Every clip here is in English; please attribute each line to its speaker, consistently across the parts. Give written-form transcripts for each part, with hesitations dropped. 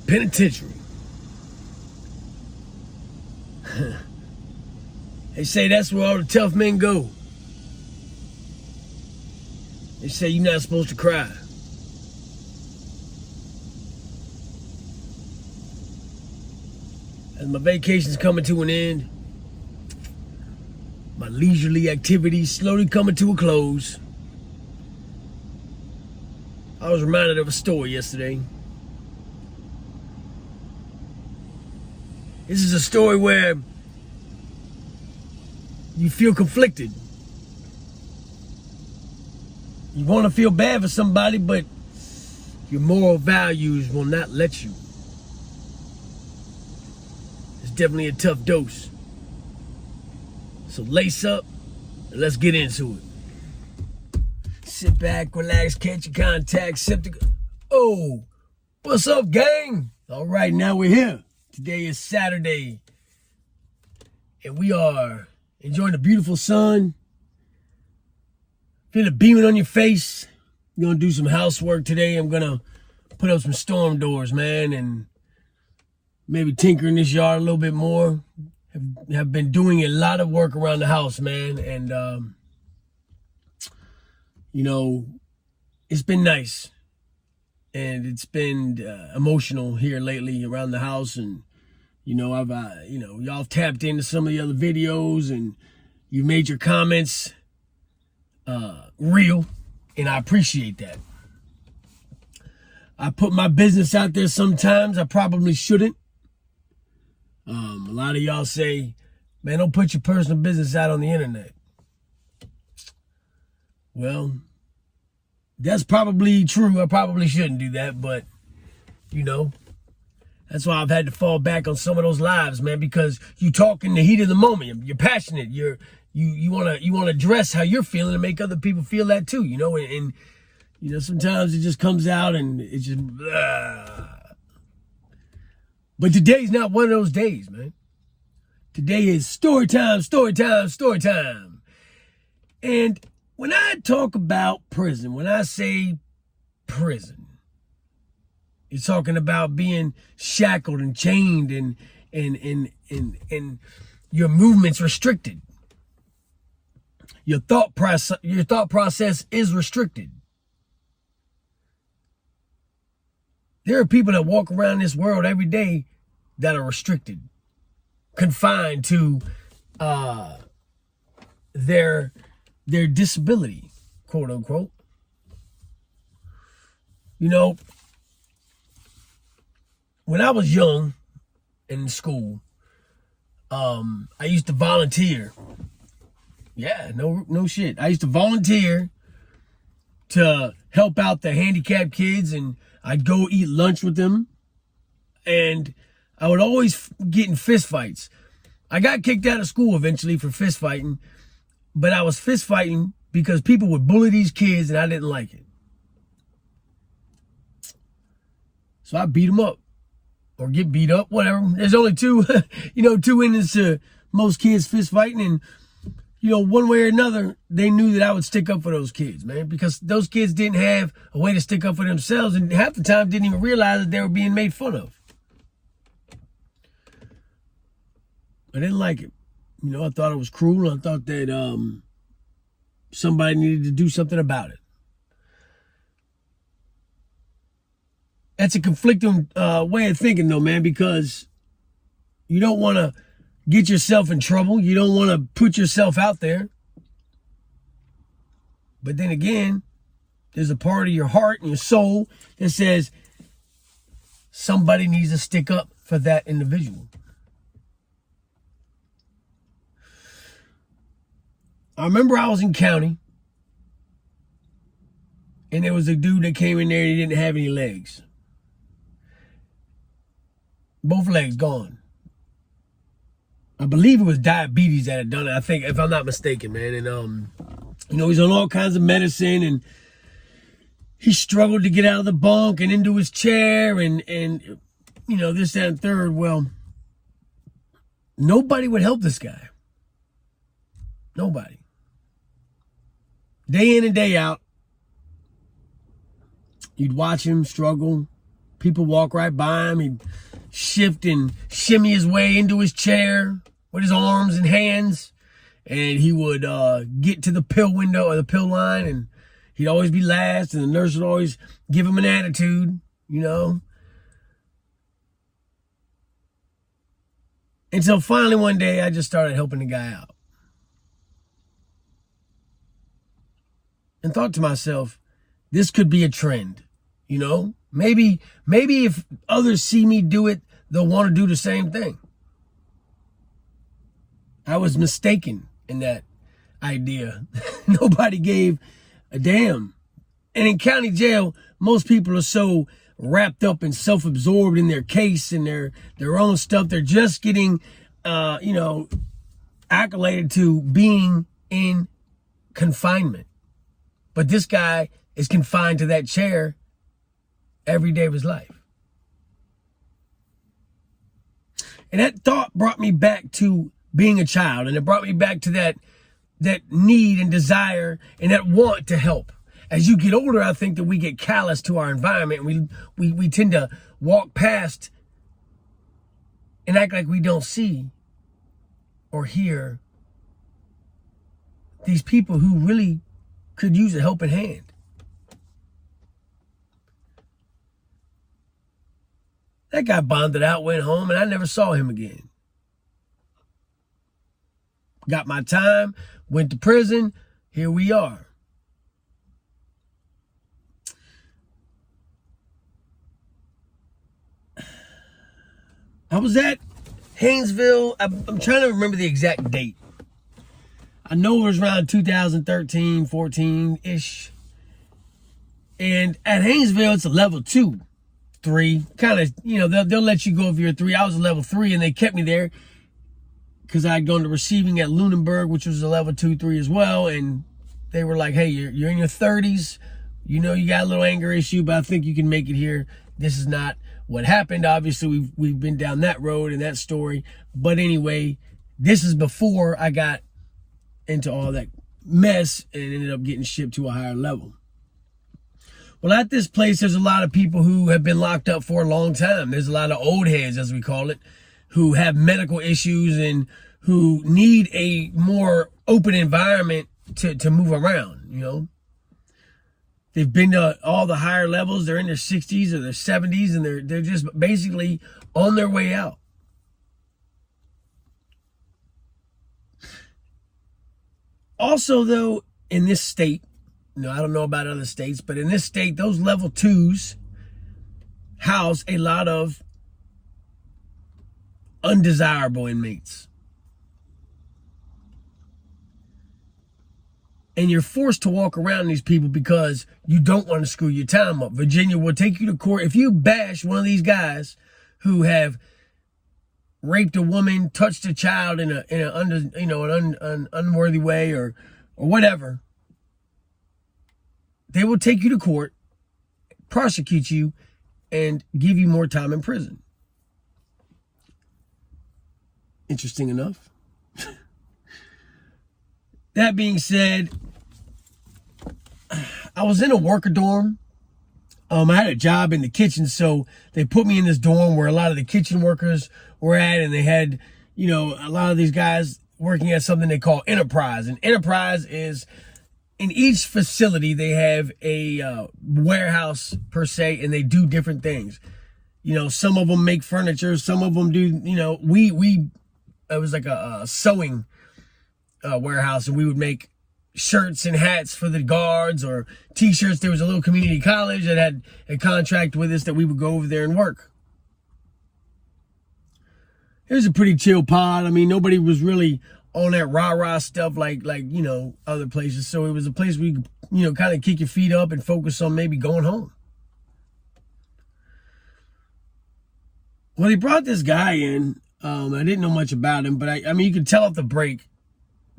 Speaker 1: penitentiary. They say that's where all the tough men go. They say you're not supposed to cry. As my vacation's coming to an end, my leisurely activities slowly coming to a close, I was reminded of a story yesterday. This is a story where you feel conflicted. You want to feel bad for somebody, but your moral values will not let you. It's definitely a tough dose. So lace up and let's get into it. Sit back, relax, catch your contact, sip the... Oh, what's up, gang? All right, now we're here. Today is Saturday, and we are enjoying the beautiful sun. Feel it beaming on your face. I'm going to do some housework today. I'm going to put up some storm doors, man, and maybe tinker in this yard a little bit more. Have been doing a lot of work around the house, man, and, you know, it's been nice. And it's been emotional here lately around the house, and you know, I've y'all tapped into some of the other videos, and you made your comments real, and I appreciate that. I put my business out there sometimes. I probably shouldn't. A lot of y'all say, man, don't put your personal business out on the internet. Well, that's probably true. I probably shouldn't do that, but, you know, that's why I've had to fall back on some of those lives, man, because you talk in the heat of the moment. You're passionate. You want to address how you're feeling and make other people feel that too, you know, and you know, sometimes it just comes out and it's just blah. But today's not one of those days, man. Today is story time, story time, story time. And when I talk about prison, when I say prison, you're talking about being shackled and chained and your movements restricted. Your thought process is restricted. There are people that walk around this world every day that are restricted, confined to their disability, quote unquote. You know, when I was young in school, I used to volunteer. Yeah, no shit. I used to volunteer to help out the handicapped kids, and I'd go eat lunch with them, and I would always get in fist fights. I got kicked out of school eventually for fist fighting, but I was fist fighting because people would bully these kids, and I didn't like it. So I beat them up. Or get beat up, whatever. There's only two endings to most kids fist fighting, and you know, one way or another, they knew that I would stick up for those kids, man, because those kids didn't have a way to stick up for themselves, and half the time didn't even realize that they were being made fun of. I didn't like it. You know, I thought it was cruel. I thought that somebody needed to do something about it. That's a conflicting way of thinking, though, man, because you don't want to get yourself in trouble. You don't want to put yourself out there. But then again, there's a part of your heart and your soul that says somebody needs to stick up for that individual. I remember I was in county, and there was a dude that came in there and he didn't have any legs. Both legs gone. I believe it was diabetes that had done it. I think, if I'm not mistaken, man. And you know, he's on all kinds of medicine, and he struggled to get out of the bunk and into his chair, and you know, this, that, and third. Well, nobody would help this guy. Nobody. Day in and day out, you'd watch him struggle, People walk right by him. He'd shift and shimmy his way into his chair with his arms and hands. And he would get to the pill window or the pill line, and he'd always be last, and the nurse would always give him an attitude, you know. Until finally one day I just started helping the guy out. And thought to myself, this could be a trend, you know? Maybe if others see me do it, they'll want to do the same thing. I was mistaken in that idea. Nobody gave a damn. And in county jail, most people are so wrapped up and self-absorbed in their case and their own stuff. They're just getting, accoladed to being in confinement. But this guy is confined to that chair every day of his life. And that thought brought me back to being a child, and it brought me back to that need and desire and that want to help. As you get older, I think that we get callous to our environment. We tend to walk past and act like we don't see or hear these people who really could use a helping hand. That guy bonded out, went home, and I never saw him again. Got my time, went to prison, here we are. I was at Haynesville. I'm trying to remember the exact date. I know it was around 2013, 14-ish. And at Haynesville, it's a level 2, 3. Kind of, they'll let you go if you're a 3. I was a level 3, and they kept me there because I had gone to receiving at Lunenburg, which was a level 2, 3 as well. And they were like, hey, you're in your 30s. You got a little anger issue, but I think you can make it here. This is not what happened. Obviously, we've been down that road and that story. But anyway, this is before I got into all that mess and ended up getting shipped to a higher level. Well, at this place, there's a lot of people who have been locked up for a long time. There's a lot of old heads, as we call it, who have medical issues and who need a more open environment to move around, They've been to all the higher levels. They're in their 60s or their 70s, and they're just basically on their way out. Also, though, in this state, I don't know about other states, but in this state, those level 2s house a lot of undesirable inmates. And you're forced to walk around these people because you don't want to screw your time up. Virginia will take you to court. If you bash one of these guys who have raped a woman, touched a child in an unworthy way or whatever, they will take you to court, prosecute you, and give you more time in prison. Interesting enough. That being said, I was in a worker dorm. I had a job in the kitchen, so they put me in this dorm where a lot of the kitchen workers were at, and they had, a lot of these guys working at something they call enterprise. And enterprise is, in each facility, they have a warehouse per se, and they do different things. Some of them make furniture, some of them do, it was like a sewing warehouse, and we would make shirts and hats for the guards or t-shirts. There was a little community college that had a contract with us that we would go over there and work. It was a pretty chill pod. Nobody was really on that rah-rah stuff like other places. So it was a place where you kind of kick your feet up and focus on maybe going home. Well, he brought this guy in. I didn't know much about him, but you could tell off the break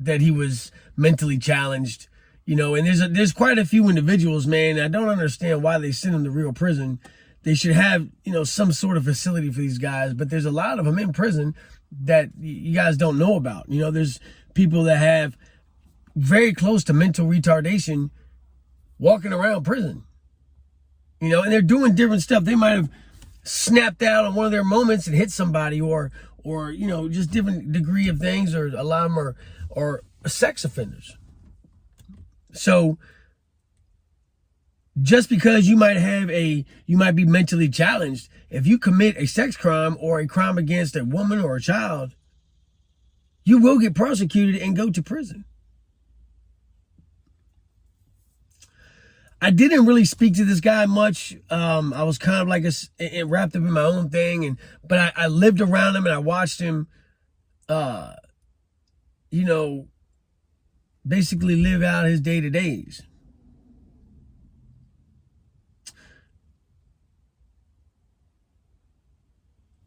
Speaker 1: that he was mentally challenged, and there's quite a few individuals, man. I don't understand why they send them to real prison. They should have, some sort of facility for these guys, but there's a lot of them in prison that you guys don't know about. There's people that have very close to mental retardation walking around prison, and they're doing different stuff. They might have snapped out on one of their moments and hit somebody, or just different degree of things, or a lot of them are sex offenders. So just because you might be mentally challenged, if you commit a sex crime or a crime against a woman or a child, you will get prosecuted and go to prison. I didn't really speak to this guy much. I was kind of like wrapped up in my own thing, but I lived around him and I watched him, basically live out his day-to-days.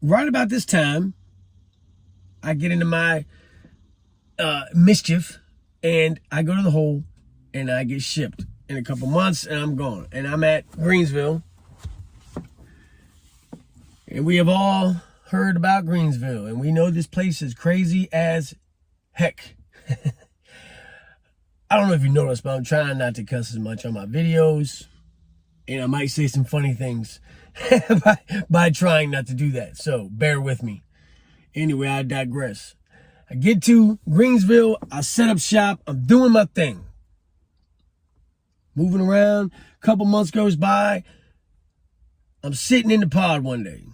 Speaker 1: Right about this time, I get into my mischief, and I go to the hole, and I get shipped in a couple months, and I'm gone. And I'm at Greensville, and we have all heard about Greensville, and we know this place is crazy as heck. I don't know if you noticed, but I'm trying not to cuss as much on my videos, and I might say some funny things by trying not to do that, so bear with me. Anyway, I digress. I get to Greensville, I set up shop, I'm doing my thing. Moving around, a couple months goes by, I'm sitting in the pod one day.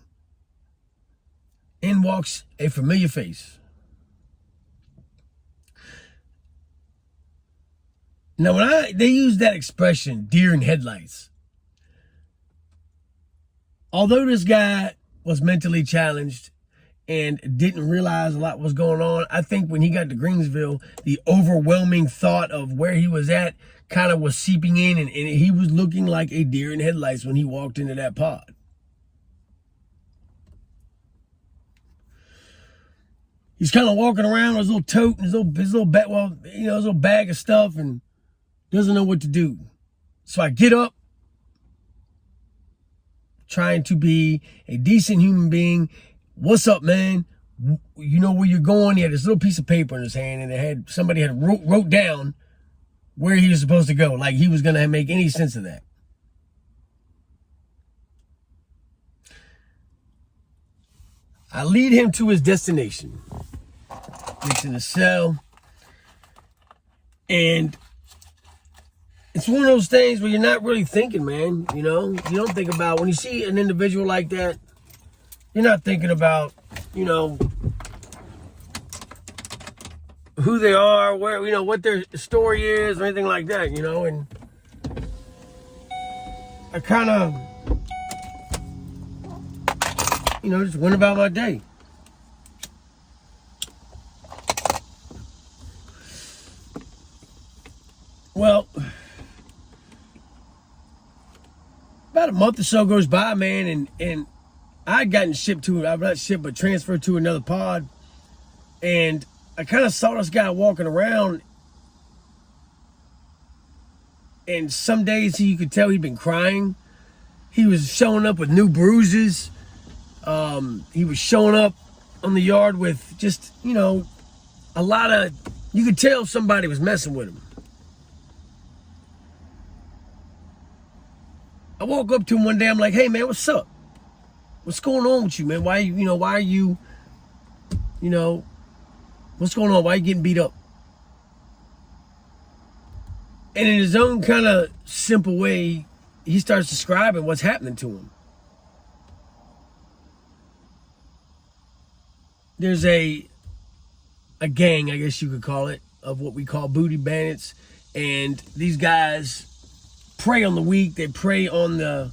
Speaker 1: In walks a familiar face. Now, when they use that expression, deer in headlights, although this guy was mentally challenged and didn't realize a lot was going on, I think when he got to Greensville, the overwhelming thought of where he was at kind of was seeping in, and he was looking like a deer in headlights when he walked into that pod. He's kind of walking around with his little tote and his little bag of stuff, and doesn't know what to do. So I get up, trying to be a decent human being. What's up, man? You know where you're going? He had this little piece of paper in his hand, and somebody had wrote down where he was supposed to go. Like he was going to make any sense of that. I lead him to his destination. Gets in the cell. And it's one of those things where you're not really thinking, man. You don't think about, when you see an individual like that, you're not thinking about, who they are, where, what their story is, or anything like that, and I kind of, just went about my day. Well, about a month or so goes by, man, and I'd gotten transferred to another pod, and I kind of saw this guy walking around, and some days you could tell he'd been crying. He was showing up with new bruises. He was showing up on the yard with just, a lot of, you could tell somebody was messing with him. I woke up to him one day, I'm like, hey man, what's up? What's going on with you, man? Why are you, what's going on? Why are you getting beat up? And in his own kind of simple way, he starts describing what's happening to him. There's a gang, I guess you could call it, of what we call booty bandits. And these guys prey on the weak. They prey on the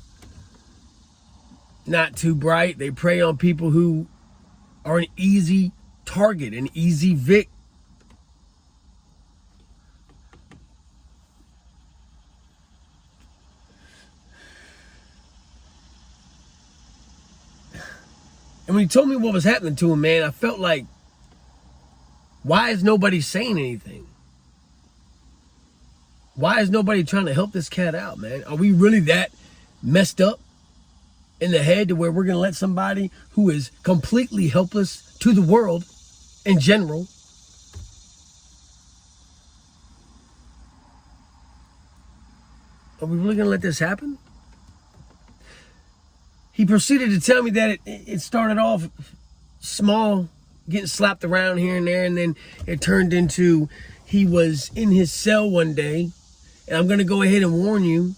Speaker 1: not too bright. They prey on people who are an easy target, an easy vic. And when he told me what was happening to him, man, I felt like, why is nobody saying anything? Why is nobody trying to help this cat out, man? Are we really that messed up in the head to where we're going to let somebody who is completely helpless to the world in general, are we really going to let this happen? he proceeded to tell me that it started off small, getting slapped around here and there, and then it turned into he was in his cell one day. And I'm going to go ahead and warn you,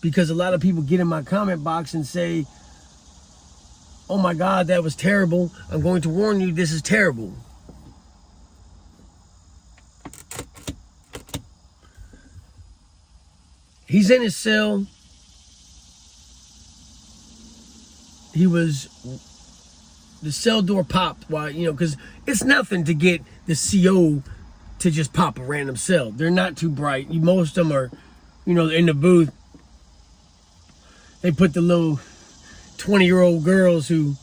Speaker 1: because a lot of people get in my comment box and say, oh my God, that was terrible. I'm going to warn you, this is terrible. He's in his cell. The cell door popped while, because it's nothing to get the CO to just pop a random cell. They're not too bright. Most of them are, in the booth. They put the little 20-year-old girls who,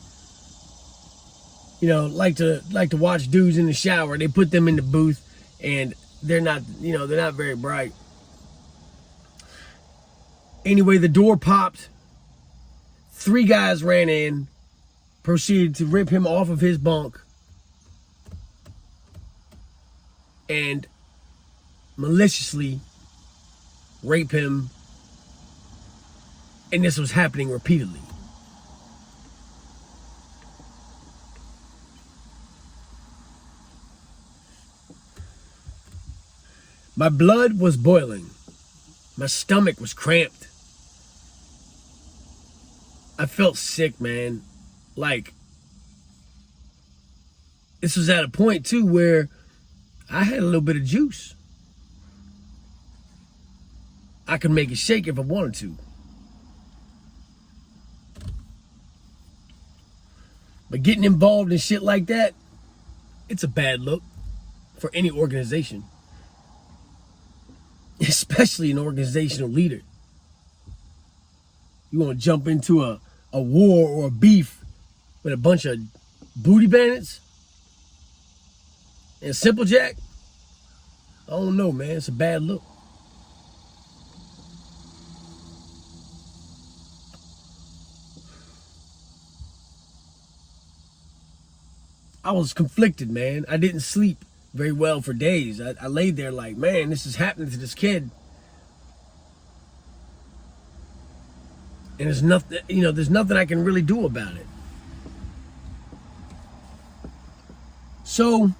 Speaker 1: like to watch dudes in the shower. They put them in the booth, and they're not, they're not very bright. Anyway, the door popped. 3 guys ran in, proceeded to rip him off of his bunk, and maliciously rape him. And this was happening repeatedly. My blood was boiling. My stomach was cramped. I felt sick, man. Like, this was at a point, too, where I had a little bit of juice. I could make it shake if I wanted to. But getting involved in shit like that, it's a bad look for any organization. Especially an organizational leader. You want to jump into a war or a beef with a bunch of booty bandits and Simple Jack? I don't know, man. It's a bad look. I was conflicted, man. I didn't sleep very well for days. I laid there like, man, this is happening to this kid. And there's nothing, there's nothing I can really do about it. So,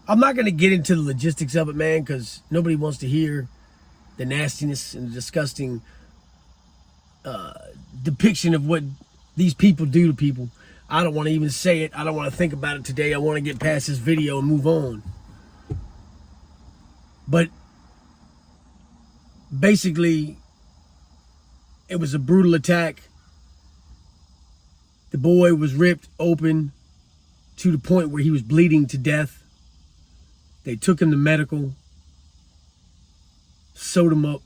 Speaker 1: I'm not going to get into the logistics of it, man, because nobody wants to hear the nastiness and the disgusting depiction of what these people do to people. I don't want to even say it. I don't want to think about it today. I want to get past this video and move on. But basically, it was a brutal attack. The boy was ripped open to the point where he was bleeding to death. They took him to medical, sewed him up.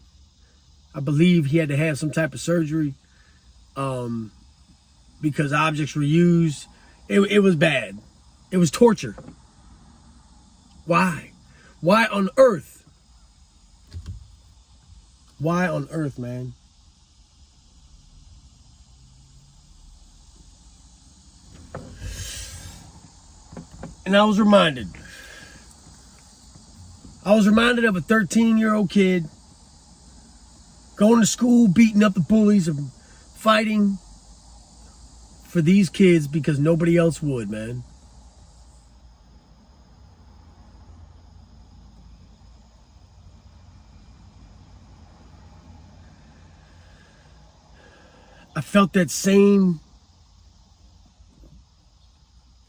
Speaker 1: I believe he had to have some type of surgery because objects were used. It was bad. It was torture. Why? Why on earth? Why on earth, man? And I was reminded of a 13-year-old kid going to school, beating up the bullies, and fighting for these kids because nobody else would, man. I felt that same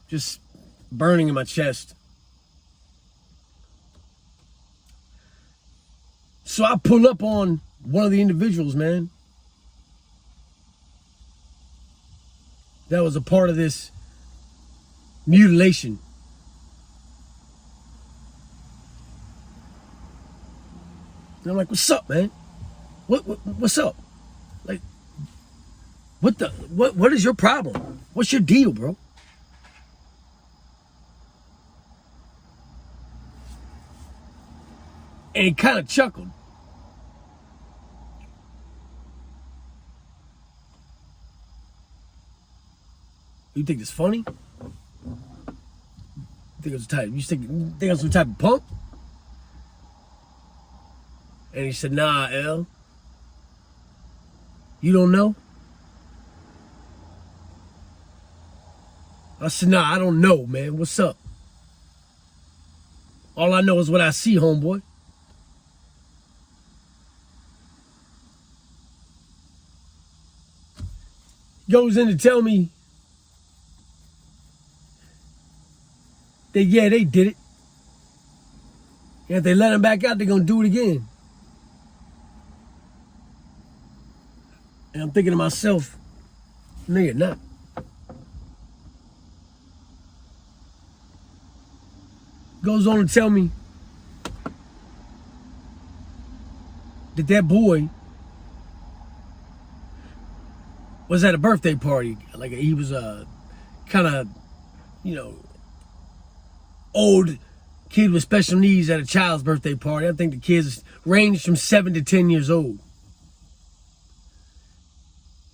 Speaker 1: just burning in my chest. So I pull up on one of the individuals, man, that was a part of this mutilation. And I'm like, what's up, man? What's up? Like, what is your problem? What's your deal, bro? And he kind of chuckled. You think it's funny? You think I'm some type of punk? And he said, nah, L. You don't know? I said, nah, I don't know, man. What's up? All I know is what I see, homeboy. Goes in to tell me that, yeah, they did it. And if they let him back out, they're going to do it again. And I'm thinking to myself, nigga, not. Goes on to tell me that that boy was at a birthday party. Like, he was a kind of, old kid with special needs at a child's birthday party. I think the kids ranged from 7 to 10 years old.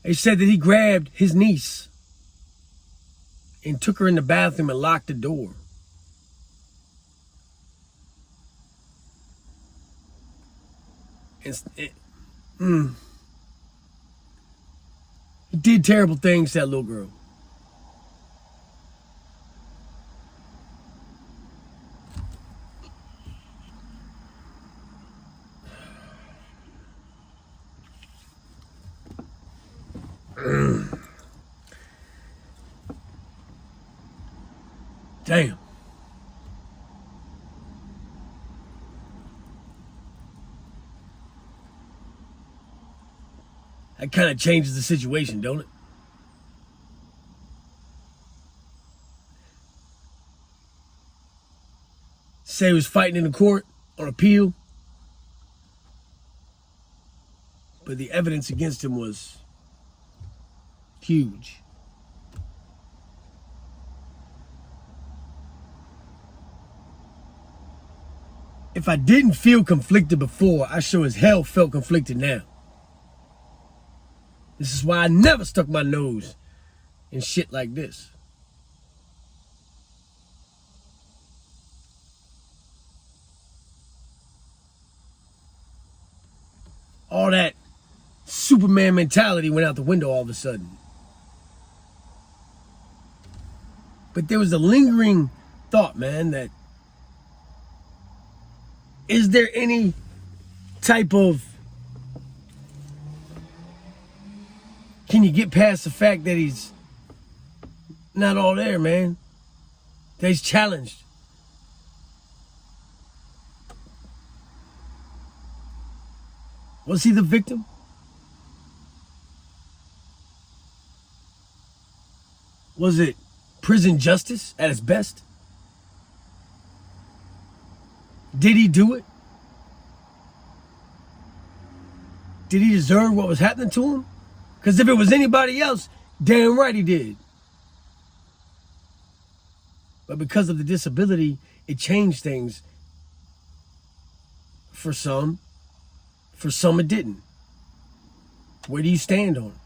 Speaker 1: They said that he grabbed his niece and took her in the bathroom and locked the door. He did terrible things to that little girl. Damn. That kind of changes the situation, don't it? Say he was fighting in the court on appeal, but the evidence against him was huge. If I didn't feel conflicted before, I sure as hell felt conflicted now. This is why I never stuck my nose in shit like this. All that Superman mentality went out the window all of a sudden. But there was a lingering thought, man, that is there any type of, can you get past the fact that he's not all there, man? That he's challenged. Was he the victim? Was it prison justice at its best? Did he do it? Did he deserve what was happening to him? Because if it was anybody else, damn right he did. But because of the disability, it changed things for some. For some, it didn't. Where do you stand on it?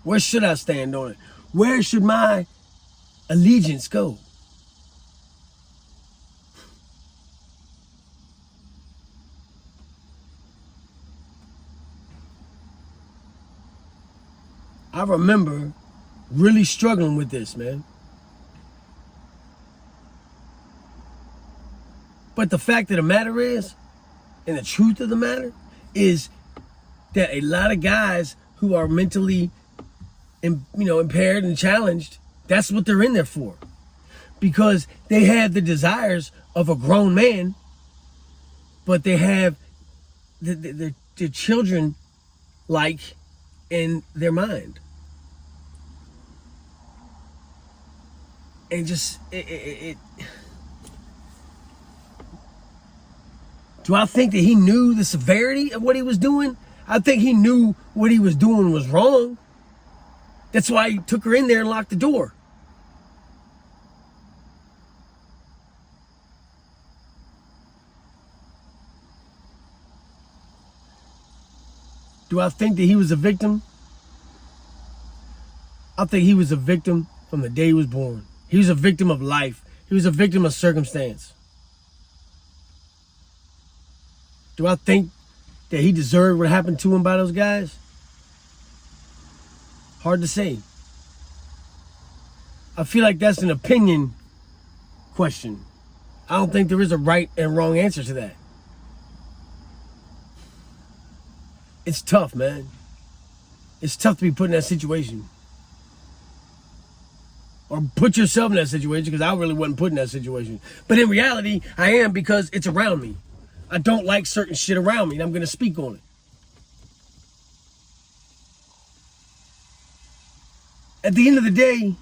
Speaker 1: Where should I stand on it? Where should my allegiance go? I remember really struggling with this, man. But the fact of the matter is, and the truth of the matter is, that a lot of guys who are mentally, impaired and challenged, that's what they're in there for, because they have the desires of a grown man, but they have the children like in their mind, and just it. Do I think that he knew the severity of what he was doing? I think he knew what he was doing was wrong. That's why he took her in there and locked the door. Do I think that he was a victim? I think he was a victim from the day he was born. He was a victim of life. He was a victim of circumstance. Do I think that he deserved what happened to him by those guys? Hard to say. I feel like that's an opinion question. I don't think there is a right and wrong answer to that. It's tough, man. It's tough to be put in that situation. Or put yourself in that situation, because I really wasn't put in that situation. But in reality, I am, because it's around me. I don't like certain shit around me, and I'm going to speak on it. At the end of the day,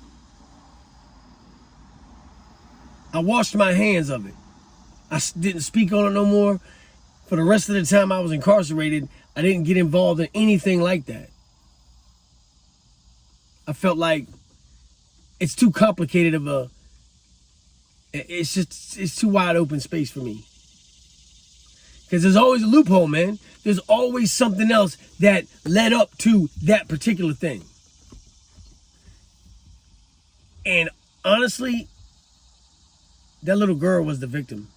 Speaker 1: I washed my hands of it. I didn't speak on it no more. For the rest of the time I was incarcerated, I didn't get involved in anything like that. I felt like it's too complicated of a... It's too wide open space for me. Because there's always a loophole, man. There's always something else that led up to that particular thing. And honestly, that little girl was the victim.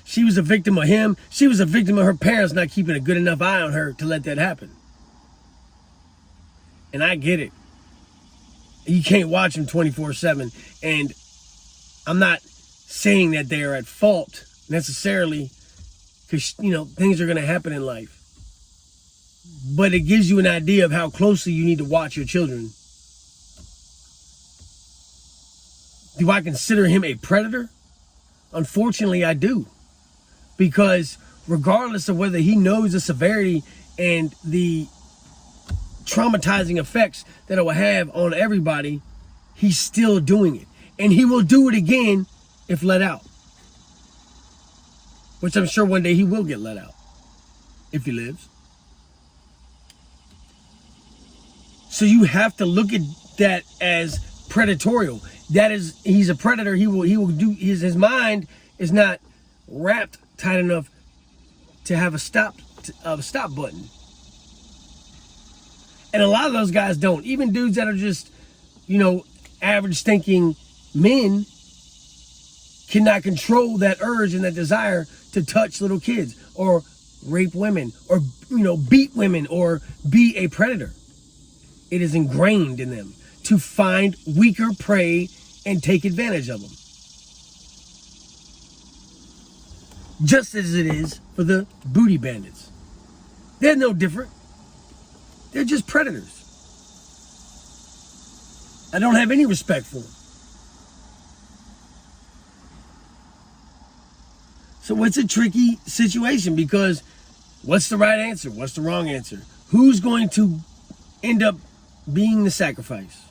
Speaker 1: She was a victim of him. She was a victim of her parents not keeping a good enough eye on her to let that happen. And I get it. You can't watch them 24/7. And I'm not saying that they are at fault necessarily, because, you know, things are going to happen in life. But it gives you an idea of how closely you need to watch your children. Do I consider him a predator? Unfortunately, I do. Because regardless of whether he knows the severity and the traumatizing effects that it will have on everybody, he's still doing it. And he will do it again if let out. Which I'm sure one day he will get let out, if he lives. So you have to look at that as predatorial. That is, he's a predator. He will do, his mind is not wrapped tight enough to have a stop button. And a lot of those guys don't. Even dudes that are just, you know, average thinking men cannot control that urge and that desire to touch little kids or rape women or, you know, beat women or be a predator. It is ingrained in them to find weaker prey and take advantage of them. Just as it is for the booty bandits. They're no different. They're just predators. I don't have any respect for them. So it's a tricky situation, because what's the right answer? What's the wrong answer? Who's going to end up being the sacrifice?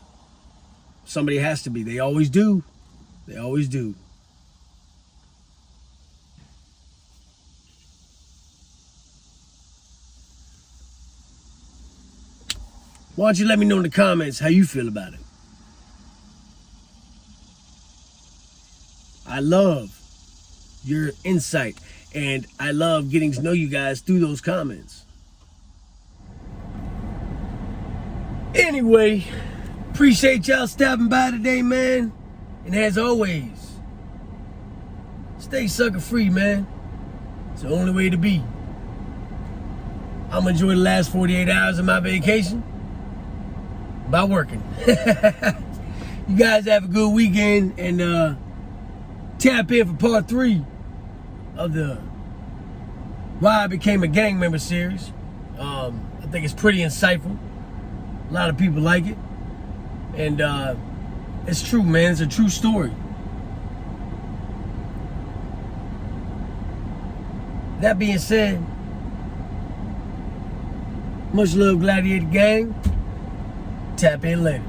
Speaker 1: Somebody has to be. They always do. They always do. Why don't you let me know in the comments how you feel about it? I love your insight, and I love getting to know you guys through those comments. Anyway, appreciate y'all stopping by today, man. And as always, stay sucker free, man. It's the only way to be. I'm gonna enjoy the last 48 hours of my vacation by working. You guys have a good weekend, and tap in for part 3 of the Why I Became a Gang Member series. I think it's pretty insightful. A lot of people like it. And it's true, man. It's a true story. That being said, much love, Gladiator Gang. Tap in later.